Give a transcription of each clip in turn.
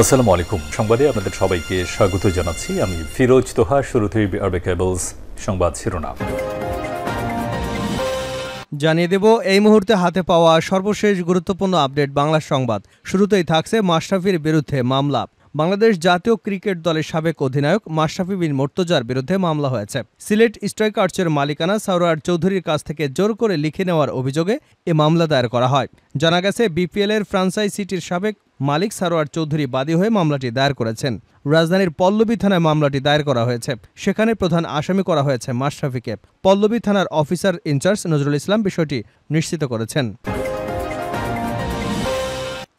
আসসালামু আলাইকুম। সংবাদে আপনাদের সবাইকে স্বাগত জানাচ্ছি। আমি ফিরোজ তোহা। শুরুতেই আরবে কেবলস সংবাদ শিরোনাম জানিয়ে দেব এই মুহূর্তে হাতে পাওয়া সর্বশেষ গুরুত্বপূর্ণ আপডেট বাংলা সংবাদ। শুরুতেই থাকছে মাশরাফির বিরুদ্ধে মামলা। বাংলাদেশ জাতীয় ক্রিকেট দলের সাবেক অধিনায়ক মাশরাফি বিন মুর্তজার বিরুদ্ধে মামলা হয়েছে। সিলেট স্ট্রাইকার্সের মালিকানা সারোয়ার চৌধুরীর কাছ থেকে জোর করে লিখে নেওয়ার অভিযোগে এ মামলা দায়ের করা হয়। জানা গেছে বিপিএলের ফ্রাঞ্চাইজিটির সাবেক মালিক সারোয়ার চৌধুরী বাদী হয়ে মামলাটি দায়ের করেছেন। রাজধানীর পল্লবী থানায় মামলাটি দায়ের করা হয়েছে। সেখানে প্রধান আসামি করা হয়েছে মাশরাফিকে। পল্লবী থানার অফিসার ইনচার্জ নজরুল ইসলাম বিষয়টি নিশ্চিত করেছেন।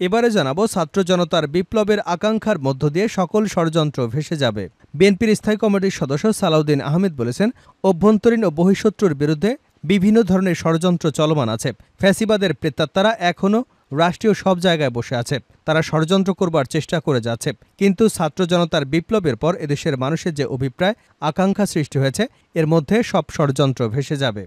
এবারে জানাবো ছাত্র জনতার বিপ্লবের আকাঙ্ক্ষার মধ্য দিয়ে সকল ষড়যন্ত্র ভেসে যাবে। বিএনপির স্থায়ী কমিটির সদস্য সালাউদ্দিন আহমেদ বলেছেন, অভ্যন্তরীণ ও বহিঃশত্রুর বিরুদ্ধে বিভিন্ন ধরনের ষড়যন্ত্র চলমান আছে। ফ্যাসিবাদের প্রেতাত্মারা এখনও রাষ্ট্রীয় সব জায়গায় বসে আছে। তারা ষড়যন্ত্র করবার চেষ্টা করে যাচ্ছে। কিন্তু ছাত্র জনতার বিপ্লবের পর এদেশের মানুষের যে অভিপ্রায় আকাঙ্ক্ষা সৃষ্টি হয়েছে, এর মধ্যে সব ষড়যন্ত্র ভেসে যাবে।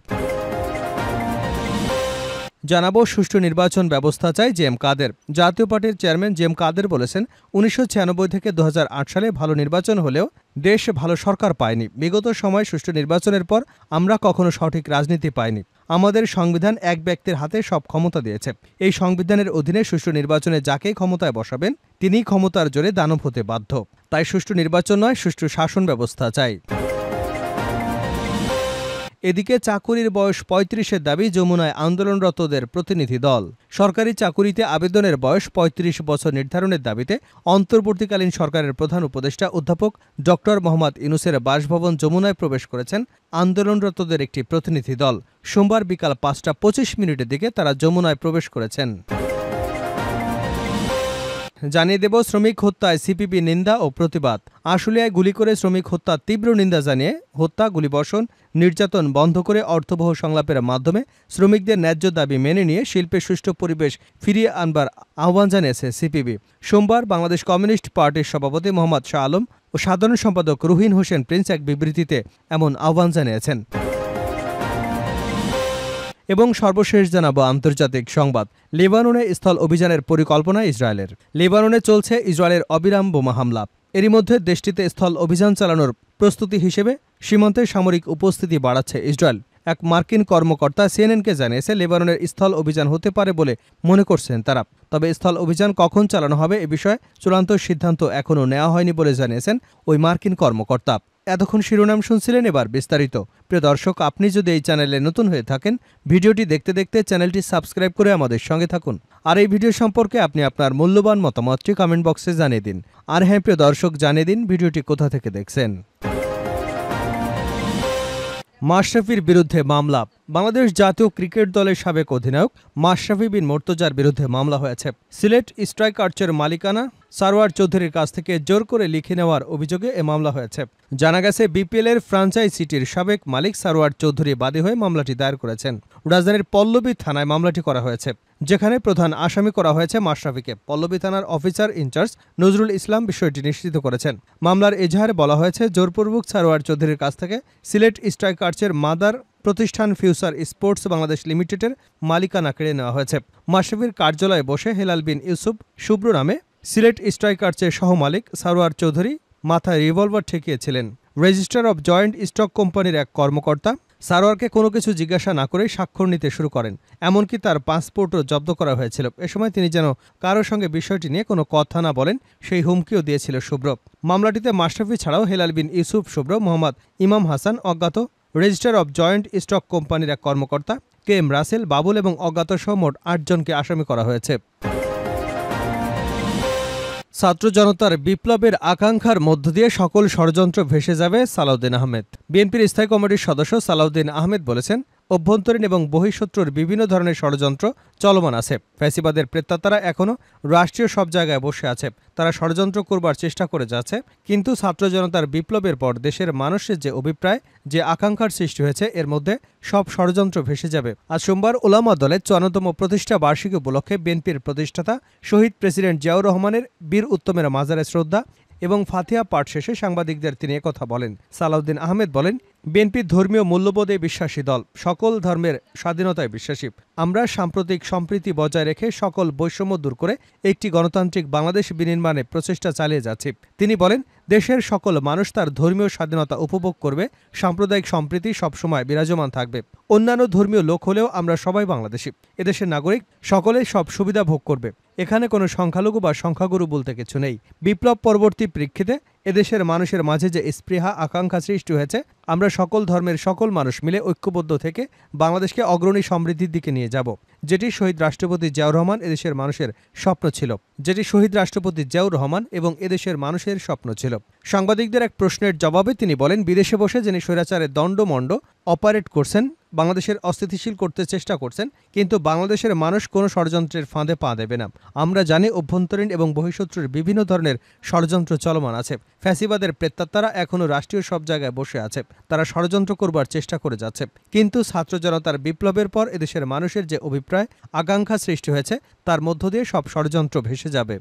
জানাবো সুষ্ঠু নির্বাচন ব্যবস্থা চাই জে এম কাদের। জাতীয় পার্টির চেয়ারম্যান জে এম কাদের বলেছেন, 1996 থেকে 2008 সালে ভালো নির্বাচন হলেও দেশ ভালো সরকার পায়নি। বিগত সময় সুষ্ঠু নির্বাচনের পর আমরা কখনো সঠিক রাজনীতি পাইনি। আমাদের সংবিধান এক ব্যক্তির হাতে সব ক্ষমতা দিয়েছে। এই সংবিধানের অধীনে সুষ্ঠু নির্বাচনে যাকেই ক্ষমতায় বসাবেন তিনিই ক্ষমতার জোরে দানব হতে বাধ্য। তাই সুষ্ঠু নির্বাচন নয়, সুষ্ঠু শাসন ব্যবস্থা চাই। এদিকে চাকুরির বয়স 35-এর দাবি যমুনায় আন্দোলনরতদের প্রতিনিধি দল। সরকারি চাকুরিতে আবেদনের বয়স 35 বছর নির্ধারণের দাবিতে অন্তর্বর্তীকালীন সরকারের প্রধান উপদেষ্টা অধ্যাপক ড মোহাম্মদ ইউনূসের বাসভবন যমুনায় প্রবেশ করেছেন আন্দোলনরতদের একটি প্রতিনিধি দল। সোমবার বিকাল 5:25 দিকে তারা যমুনায় প্রবেশ করেছেন। জানিয়ে দেব শ্রমিক হত্যায় সিপিবি নিন্দা ও প্রতিবাদ। আশুলিয়ায় গুলি করে শ্রমিক হত্যার তীব্র নিন্দা জানিয়ে হত্যা, গুলিবর্ষণ, নির্যাতন বন্ধ করে অর্থবহ সংলাপের মাধ্যমে শ্রমিকদের ন্যায্য দাবি মেনে নিয়ে শিল্পের সুষ্ঠু পরিবেশ ফিরিয়ে আনবার আহ্বান জানিয়েছে সিপিবি। সোমবার বাংলাদেশ কমিউনিস্ট পার্টির সভাপতি মোহাম্মদ শাহ আলম ও সাধারণ সম্পাদক রুহিন হোসেন প্রিন্স এক বিবৃতিতে এমন আহ্বান জানিয়েছেন। এবং সর্বশেষ জানাবো আন্তর্জাতিক সংবাদ। লেবাননে স্থল অভিযানের পরিকল্পনা ইসরায়েলের। লেবাননে চলছে ইসরায়েলের অবিরাম বোমা হামলা। এরই মধ্যে দেশটিতে স্থল অভিযান চালানোর প্রস্তুতি হিসেবে সীমান্তে সামরিক উপস্থিতি বাড়াচ্ছে ইসরায়েল। এক মার্কিন কর্মকর্তা সিএনএনকে জানিয়েছে, লেবাননের স্থল অভিযান হতে পারে বলে মনে করছেন তারা। তবে স্থল অভিযান কখন চালানো হবে এ বিষয়ে চূড়ান্ত সিদ্ধান্ত এখনও নেওয়া হয়নি বলে জানিয়েছেন ওই মার্কিন কর্মকর্তা। এতক্ষণ শিরোনাম শুনছিলেন, এবার বিস্তারিত। প্রিয় দর্শক, আপনি যদি এই চ্যানেলে নতুন হয়ে থাকেন, ভিডিওটি দেখতে দেখতে চ্যানেলটি সাবস্ক্রাইব করে আমাদের সঙ্গে থাকুন। আর এই ভিডিও সম্পর্কে আপনি আপনার মূল্যবান মতামতটি কমেন্ট বক্সে জানিয়ে দিন। আর হ্যাঁ প্রিয় দর্শক, জানিয়ে দিন ভিডিওটি কোথা থেকে দেখছেন। মাশরাফির বিরুদ্ধে মামলা। বাংলাদেশ জাতীয় ক্রিকেট দলের সাবেক অধিনায়ক মাশরাফি বিন মুর্তজার বিরুদ্ধে মামলা হয়েছে। সিলেট স্ট্রাইকার্সের মালিকানা সারোয়ার চৌধুরীর কাছ থেকে জোর করে লিখে নেওয়ার অভিযোগে এ মামলা হয়েছে। জানা গেছে বিপিএলের ফ্রাঞ্চাইজিটির সাবেক মালিক সারোয়ার চৌধুরী বাদী হয়ে মামলাটি দায়ের করেছেন। রাজধানীর পল্লবী থানায় মামলাটি করা হয়েছে, যেখানে প্রধান আসামি করা হয়েছে মাশরাফিকে। পল্লবী থানার অফিসার ইনচার্জ নজরুল ইসলাম বিষয়টি নিশ্চিত করেছেন। মামলার এজাহারে বলা হয়েছে, জোরপূর্বক সারোয়ার চৌধুরীর কাছ থেকে সিলেট স্ট্রাইকার্সের মাদার প্রতিষ্ঠান ফিউচার স্পোর্টস বাংলাদেশ লিমিটেডের মালিকানা কেড়ে নেওয়া হয়েছে। মাশরাফির কার্যালয়ে বসে হেলাল বিন ইউসুফ শুভ্র নামে সিলেট স্ট্রাইকার্সের সহমালিক সারোয়ার চৌধুরী মাথায় রিভলভার ঠেকিয়েছিলেন। রেজিস্ট্রার অব জয়েন্ট স্টক কোম্পানির এক কর্মকর্তা সারোয়ারকে কোনো কিছু জিজ্ঞাসা না করেই স্বাক্ষর নিতে শুরু করেন। এমনকি তার পাসপোর্টও জব্দ করা হয়েছিল। এ সময় তিনি যেন কারোর সঙ্গে বিষয়টি নিয়ে কোনো কথা না বলেন সেই হুমকিও দিয়েছিল শুভ্র। মামলাটিতে মাশরাফি ছাড়াও হেলাল বিন ইউসুফ, শুভ্র, মোহাম্মদ ইমাম হাসান অজ্ঞাত, রেজিস্ট্রার অব জয়েন্ট স্টক কোম্পানির এক কর্মকর্তা কে এম রাসেল, বাবুল এবং অজ্ঞাত সহ মোট 8 জনকে আসামি করা হয়েছে। ছাত্র জনতার বিপ্লবের আকাঙ্ক্ষার মধ্য দিয়ে সকল ষড়যন্ত্র ভেসে যাবে, সালাউদ্দিন আহমেদ। বিএনপির স্থায়ী কমিটির সদস্য সালাউদ্দিন আহমেদ বলেছেন, অভ্যন্তরীণ এবং বহিঃশত্রুর বিভিন্ন ধরনের ষড়যন্ত্র চলমান আছে। ফ্যাসিবাদের প্রেতাত্মারা এখনও রাষ্ট্রীয় সব জায়গায় বসে আছে। তারা ষড়যন্ত্র করবার চেষ্টা করে যাচ্ছে। কিন্তু ছাত্র জনতার বিপ্লবের পর দেশের মানুষের যে অভিপ্রায়, যে আকাঙ্ক্ষার সৃষ্টি হয়েছে, এর মধ্যে সব ষড়যন্ত্র ভেসে যাবে। আজ সোমবার উলামা দলের 54তম প্রতিষ্ঠা বার্ষিকী উপলক্ষে বিএনপির প্রতিষ্ঠাতা শহীদ প্রেসিডেন্ট জিয়াউর রহমানের বীর উত্তমের মাজারে শ্রদ্ধা এবং ফাতিহা পাঠ শেষে সাংবাদিকদের তিনি একথা বলেন। সালাউদ্দিন আহমেদ বলেন, বিএনপি ধর্মীয় মূল্যবোধে বিশ্বাসী দল, সকল ধর্মের স্বাধীনতায় বিশ্বাসী। আমরা সাম্প্রতিক সম্প্রীতি বজায় রেখে সকল বৈষম্য দূর করে একটি গণতান্ত্রিক বাংলাদেশ বিনির্মাণে প্রচেষ্টা চালিয়ে যাচ্ছি। তিনি বলেন, দেশের সকল মানুষ তার ধর্মীয় স্বাধীনতা উপভোগ করবে, সাম্প্রদায়িক সম্প্রীতি সবসময় বিরাজমান থাকবে। অন্যান্য ধর্মীয় লোক হলেও আমরা সবাই বাংলাদেশি, এদেশের নাগরিক, সকলে সব সুবিধা ভোগ করবে। এখানে কোনো সংখ্যালঘু বা সংখ্যাগুরু বলতে কিছু নেই। বিপ্লব পরবর্তী প্রেক্ষিতে এদেশের মানুষের মাঝে যে স্পৃহা আকাঙ্ক্ষা সৃষ্টি হয়েছে, আমরা সকল ধর্মের সকল মানুষ মিলে ঐক্যবদ্ধ থেকে বাংলাদেশকে অগ্রণী সমৃদ্ধির দিকে নিয়ে যাব, যেটি শহীদ রাষ্ট্রপতি জিয়াউর রহমান এদেশের মানুষের স্বপ্ন ছিল, এবং এদেশের মানুষের স্বপ্ন ছিল। সাংবাদিকদের এক প্রশ্নের জবাবে তিনি বলেন, বিদেশে বসে যিনি স্বৈরাচারের দণ্ডমণ্ড অপারেট করছেন, বাংলাদেশের অস্থিতিশীল করতে চেষ্টা করছেন, কিন্তু বাংলাদেশের মানুষ কোনো ষড়যন্ত্রের ফাঁদে পা দেবে না। আমরা জানি অভ্যন্তরীণ এবং বহিঃশত্রুর বিভিন্ন ধরনের ষড়যন্ত্র চলমান আছে। ফ্যাসিবাদের প্রেতাত্মারা এখনও রাষ্ট্রীয় সব জায়গায় বসে আছে, তারা ষড়যন্ত্র করবার চেষ্টা করে যাচ্ছে। কিন্তু ছাত্র জনতার বিপ্লবের পর এদেশের মানুষের যে অভিপ্রায় আকাঙ্ক্ষা সৃষ্টি হয়েছে, তার মধ্য দিয়ে সব ষড়যন্ত্র ভেসে যাবে।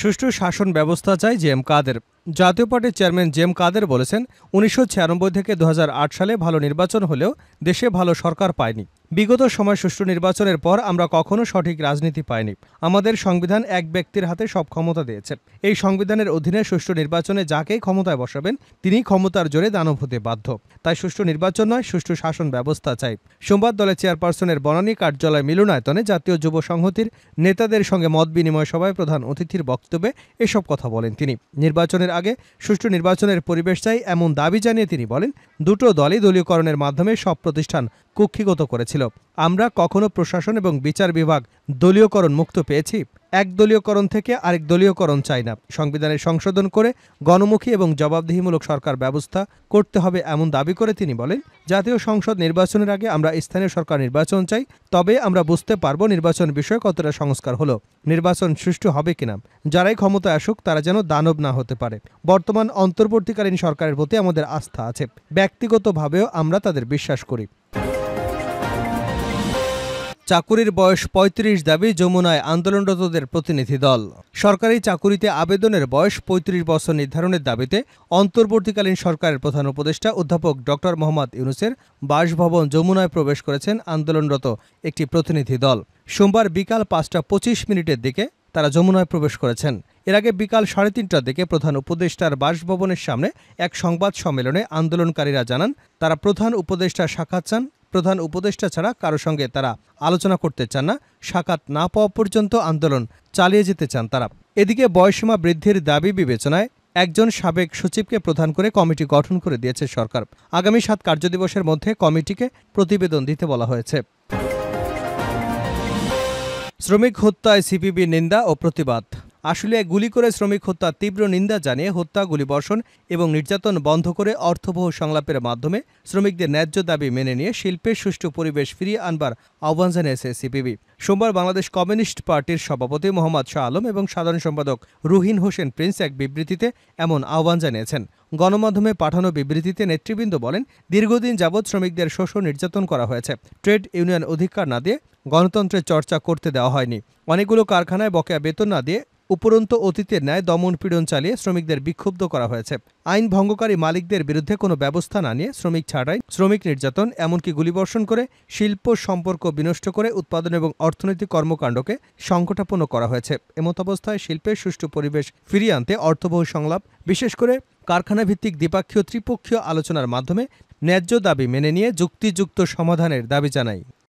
সুষ্ঠু শাসন ব্যবস্থা চাই জেএম কাদের। জাতীয় পার্টির চেয়ারম্যান জেএম কাদের বলেছেন, 1996 থেকে 2008 সালে ভালো নির্বাচন হলেও দেশে ভালো সরকার পায়নি। বিগত সময় সুষ্ঠু নির্বাচনের পর আমরা কখনো সঠিক রাজনীতি পাইনি। আমাদের সংবিধান এক ব্যক্তির হাতে সব ক্ষমতা দিয়েছে। এই সংবিধানের অধীনে সুষ্ঠু নির্বাচনে যাকেই ক্ষমতায় বসাবেন তিনি ক্ষমতার জোরে দানব হতে বাধ্য। তাই সুষ্ঠু নির্বাচন নয়, সুষ্ঠু শাসন ব্যবস্থা চাই। সোমবার দলের চেয়ারপারসনের বনানী কার্যালয় মিলনায়তনে জাতীয় যুব সংহতির নেতাদের সঙ্গে মত বিনিময় সভায় প্রধান অতিথির বক্তব্যে এসব কথা বলেন তিনি। নির্বাচনের আগে সুষ্ঠু নির্বাচনের পরিবেশ চাই এমন দাবি জানিয়ে তিনি বলেন, দুটো দলই দলীয়করণের মাধ্যমে সব প্রতিষ্ঠান কুক্ষিগত করেছিল। আমরা কখনো প্রশাসন এবং বিচার বিভাগ দলীয়করণ মুক্ত পেয়েছি? এক দলীয়করণ থেকে আরেক দলীয়করণ চাই না। সংবিধানের সংশোধন করে গণমুখী এবং জবাবদিহিমূলক সরকার ব্যবস্থা করতে হবে এমন দাবি করে তিনি বলেন, জাতীয় সংসদ নির্বাচনের আগে আমরা স্থানীয় সরকার নির্বাচন চাই, তবে আমরা বুঝতে পারব নির্বাচন বিষয়ে কতটা সংস্কার হলো, নির্বাচন সুষ্ঠু হবে কিনা। যারাই ক্ষমতায় আসুক তারা যেন দানব না হতে পারে। বর্তমান অন্তর্বর্তীকালীন সরকারের প্রতি আমাদের আস্থা আছে, ব্যক্তিগতভাবেও আমরা তাদের বিশ্বাস করি। চাকুরির বয়স ৩৫ দাবি যমুনায় আন্দোলনরতদের প্রতিনিধি দল। সরকারি চাকুরিতে আবেদনের বয়স ৩৫ বছর নির্ধারণের দাবিতে অন্তর্বর্তীকালীন সরকারের প্রধান উপদেষ্টা অধ্যাপক ডক্টর মোহাম্মদ ইউনূসের বাসভবন যমুনায় প্রবেশ করেছেন আন্দোলনরত একটি প্রতিনিধি দল। সোমবার বিকাল ৫টা ২৫ দিকে তারা যমুনায় প্রবেশ করেছেন। এর আগে বিকাল ৩:৩০টার দিকে প্রধান উপদেষ্টার বাসভবনের সামনে এক সংবাদ সম্মেলনে আন্দোলনকারীরা জানান, তারা প্রধান উপদেষ্টার সাক্ষাৎ চান। প্রধান উপদেষ্টা ছাড়া কারো সঙ্গে তারা আলোচনা করতে চান না। সাক্ষাৎ না পাওয়া পর্যন্ত আন্দোলন চালিয়ে যেতে চান তারা। এদিকে বয়সীমা বৃদ্ধির দাবি বিবেচনায় একজন সাবেক সচিবকে প্রধান করে কমিটি গঠন করে দিয়েছে সরকার। আগামী ৭ কার্যদিবসের মধ্যে কমিটিকে প্রতিবেদন দিতে বলা হয়েছে। শ্রমিক হত্যায় সিপিবির নিন্দা ও প্রতিবাদ। আশুলিয়ায় গুলি করে শ্রমিক হত্যার তীব্র নিন্দা জানিয়ে হত্যা, গুলিবর্ষণ এবং নির্যাতন বন্ধ করে অর্থবহ সংলাপের মাধ্যমে শ্রমিকদের ন্যায্য দাবি মেনে নিয়ে শিল্পের সুষ্ঠু পরিবেশ ফিরিয়ে আনবার আহ্বান জানিয়েছে সিপিবি। সোমবার বাংলাদেশ কমিউনিস্ট পার্টির সভাপতি মোহাম্মদ শাহ আলম এবং সাধারণ সম্পাদক রুহিন হোসেন প্রিন্স এক বিবৃতিতে এমন আহ্বান জানিয়েছেন। গণমাধ্যমে পাঠানো বিবৃতিতে নেতৃবৃন্দ বলেন, দীর্ঘদিন যাবৎ শ্রমিকদের শোষণ নির্যাতন করা হয়েছে। ট্রেড ইউনিয়ন অধিকার না দিয়ে গণতন্ত্রের চর্চা করতে দেওয়া হয়নি। অনেকগুলো কারখানায় বকেয়া বেতন না দিয়ে উপরন্তু অতীতের ন্যায় দমন পীড়ন চালিয়ে শ্রমিকদের বিক্ষুব্ধ করা হয়েছে। আইন ভঙ্গকারী মালিকদের বিরুদ্ধে কোনো ব্যবস্থা না নিয়ে শ্রমিক ছাঁটাই, শ্রমিক নির্যাতন, এমনকি গুলিবর্ষণ করে শিল্প সম্পর্ক বিনষ্ট করে উৎপাদন এবং অর্থনৈতিক কর্মকাণ্ডকে সংকটাপন্ন করা হয়েছে। এমতাবস্থায় শিল্পের সুষ্ঠু পরিবেশ ফিরিয়ে আনতে অর্থবহ সংলাপ, বিশেষ করে কারখানাভিত্তিক দ্বিপাক্ষীয় ত্রিপক্ষীয় আলোচনার মাধ্যমে ন্যায্য দাবি মেনে নিয়ে যুক্তিযুক্ত সমাধানের দাবি জানাই।